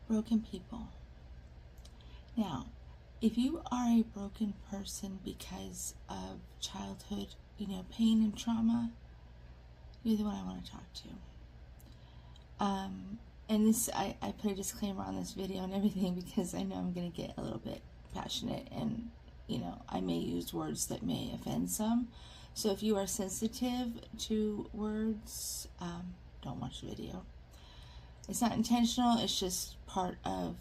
Broken people. Now, if you are a broken person because of childhood, pain and trauma, you're the one I want to talk to. And this, I put a disclaimer on this video and everything because I know I'm going to get a little bit passionate and, I may use words that may offend some. So if you are sensitive to words, don't watch the video. It's not intentional, it's just part of,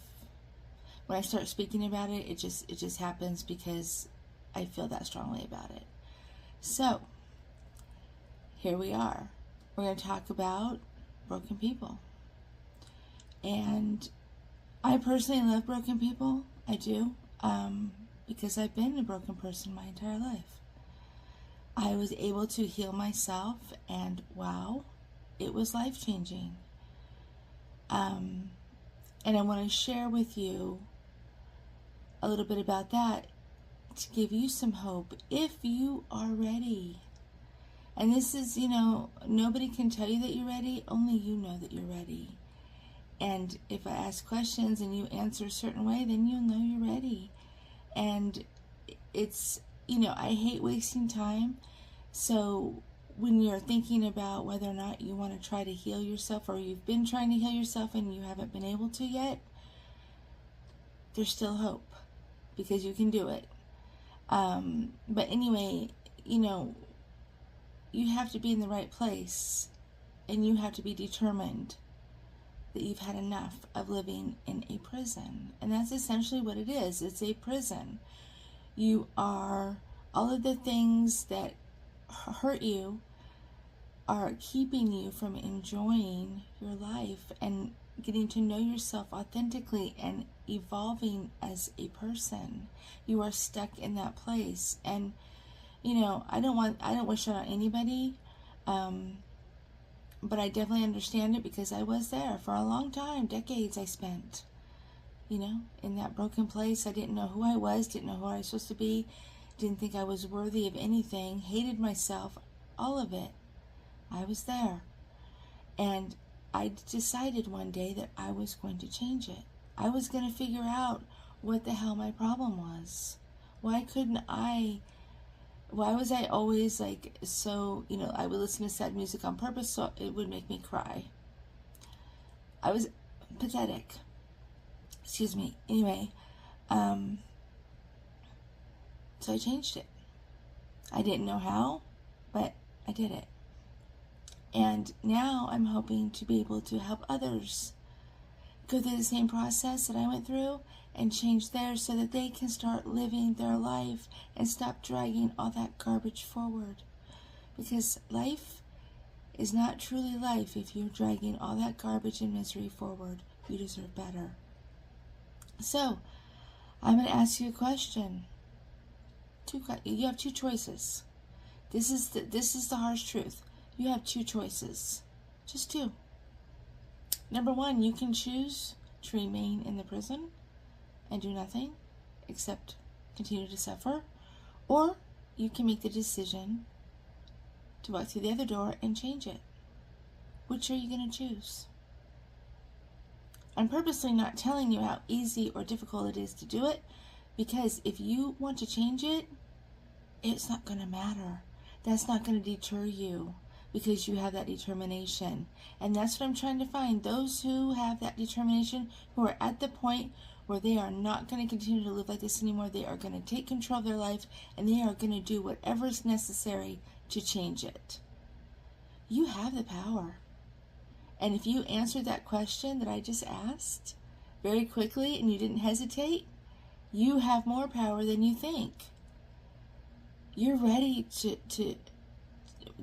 when I start speaking about it, it just happens because I feel that strongly about it. So, here we are. We're going to talk about broken people. And I personally love broken people. I do. Because I've been a broken person my entire life. I was able to heal myself, and wow, it was life-changing. And I want to share with you a little bit about that to give you some hope if you are ready. And this is, nobody can tell you that you're ready, only you know that you're ready. And if I ask questions and you answer a certain way, then you'll know you're ready. And it's, I hate wasting time. So when you're thinking about whether or not you want to try to heal yourself, or you've been trying to heal yourself and you haven't been able to yet, there's still hope because you can do it. But anyway, you have to be in the right place, and you have to be determined that you've had enough of living in a prison. And that's essentially what it is. It's a prison. You are, all of the things that hurt you are keeping you from enjoying your life and getting to know yourself authentically and evolving as a person. You are stuck in that place. And I don't wish it on anybody. But I definitely understand it because I was there for a long time. Decades I spent, in that broken place. I didn't know who I was, didn't know who I was supposed to be, didn't think I was worthy of anything, hated myself, all of it. I was there. And I decided one day that I was going to change it. I was going to figure out what the hell my problem was. Why was I always so, I would listen to sad music on purpose so it would make me cry. I was pathetic. Excuse me. Anyway, so I changed it. I didn't know how, but I did it. And now I'm hoping to be able to help others go through the same process that I went through and change theirs so that they can start living their life and stop dragging all that garbage forward. Because life is not truly life if you're dragging all that garbage and misery forward. You deserve better. So, I'm going to ask you a question. You have two choices. This is the harsh truth. You have two choices. Just two. Number one, you can choose to remain in the prison and do nothing except continue to suffer, or you can make the decision to walk through the other door and change it. Which are you going to choose? I'm purposely not telling you how easy or difficult it is to do it, because if you want to change it, it's not going to matter. That's not going to deter you, because you have that determination. And that's what I'm trying to find. Those who have that determination, who are at the point where they are not going to continue to live like this anymore. They are going to take control of their life, and they are going to do whatever is necessary to change it. You have the power. And if you answered that question that I just asked very quickly and you didn't hesitate, you have more power than you think. You're ready to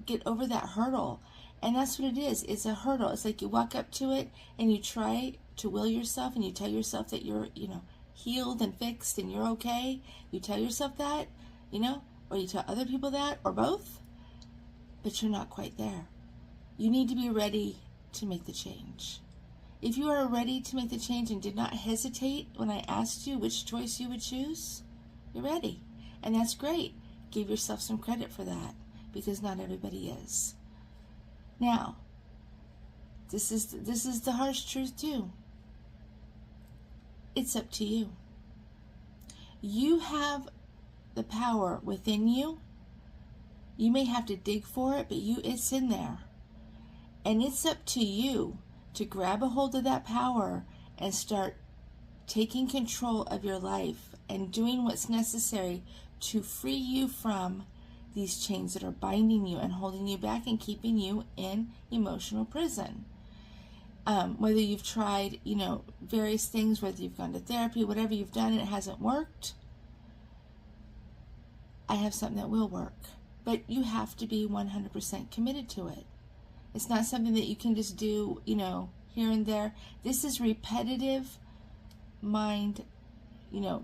get over that hurdle. And that's what it is. It's a hurdle. It's like you walk up to it and you try to will yourself and you tell yourself that you're, healed and fixed and you're okay. You tell yourself that, or you tell other people that, or both, but you're not quite there. You need to be ready to make the change. If you are ready to make the change and did not hesitate when I asked you which choice you would choose, you're ready. And that's great. Give yourself some credit for that, because not everybody is. Now, this is the harsh truth too. It's up to you. You have the power within you. You may have to dig for it, but it's in there. And it's up to you to grab a hold of that power and start taking control of your life and doing what's necessary to free you from these chains that are binding you and holding you back and keeping you in emotional prison. Whether you've tried, various things, whether you've gone to therapy, whatever you've done and it hasn't worked, I have something that will work. But you have to be 100% committed to it. It's not something that you can just do, here and there. This is repetitive mind,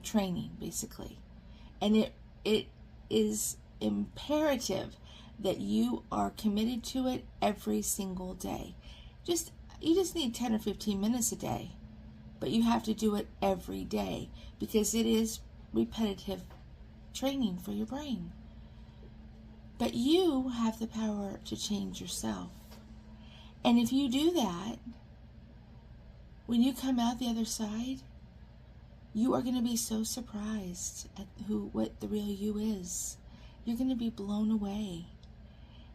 training, basically. And it is imperative that you are committed to it every single day. You just need 10 or 15 minutes a day, but you have to do it every day because it is repetitive training for your brain. But you have the power to change yourself. And if you do that, when you come out the other side, you are going to be so surprised at what the real you is. You're going to be blown away.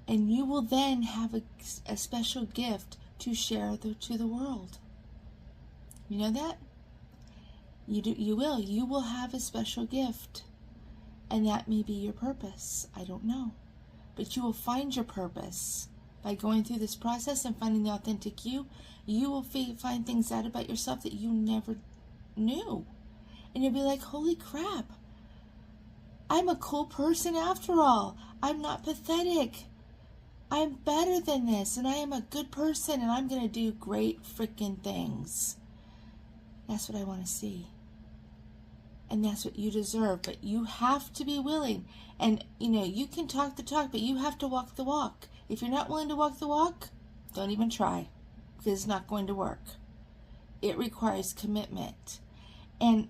And you will then have a special gift to share to the world. You know that? You will. You will have a special gift. And that may be your purpose. I don't know. But you will find your purpose by going through this process and finding the authentic you. You will find things out about yourself that you never knew. And you'll be like, holy crap. I'm a cool person after all. I'm not pathetic. I'm better than this, and I am a good person, and I'm going to do great freaking things. That's what I want to see. And that's what you deserve, but you have to be willing. And, you can talk the talk, but you have to walk the walk. If you're not willing to walk the walk, don't even try, because it's not going to work. It requires commitment. And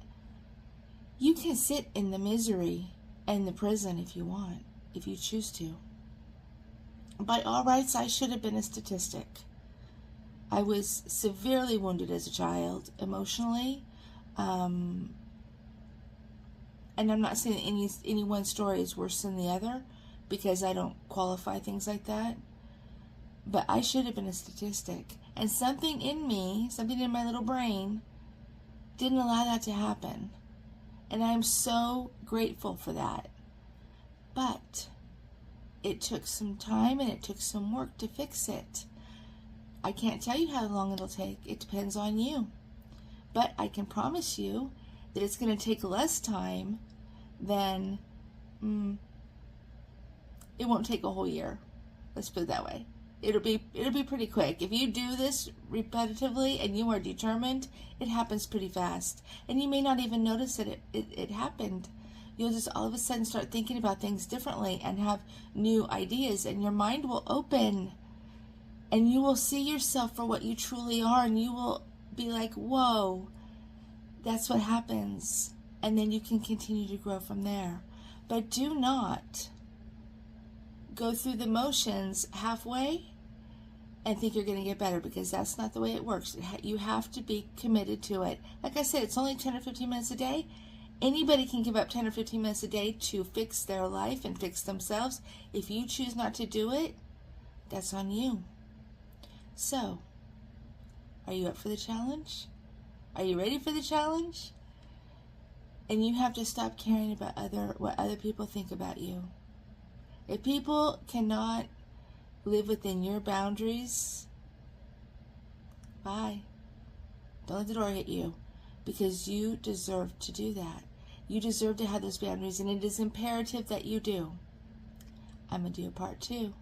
you can sit in the misery and the prison if you want, if you choose to. By all rights, I should have been a statistic. I was severely wounded as a child, emotionally. And I'm not saying any one story is worse than the other, because I don't qualify things like that. But I should have been a statistic. And something in me, something in my little brain, didn't allow that to happen. And I'm so grateful for that. But it took some time and it took some work to fix it. I can't tell you how long it'll take. It depends on you. But I can promise you that it's going to take less time than, it won't take a whole year. Let's put it that way. It'll be pretty quick. If you do this repetitively and you are determined, it happens pretty fast. And you may not even notice that it happened. You'll just all of a sudden start thinking about things differently and have new ideas, and your mind will open and you will see yourself for what you truly are, and you will be like, whoa, that's what happens. And then you can continue to grow from there. But do not go through the motions halfway and think you're going to get better, because that's not the way it works. You have to be committed to it. Like I said, it's only 10 or 15 minutes a day. Anybody can give up 10 or 15 minutes a day to fix their life and fix themselves. If you choose not to do it, that's on you. So, are you up for the challenge? Are you ready for the challenge? And you have to stop caring about what other people think about you. If people cannot live within your boundaries, bye. Don't let the door hit you, because you deserve to do that. You deserve to have those boundaries, and it is imperative that you do. I'm going to do a part 2.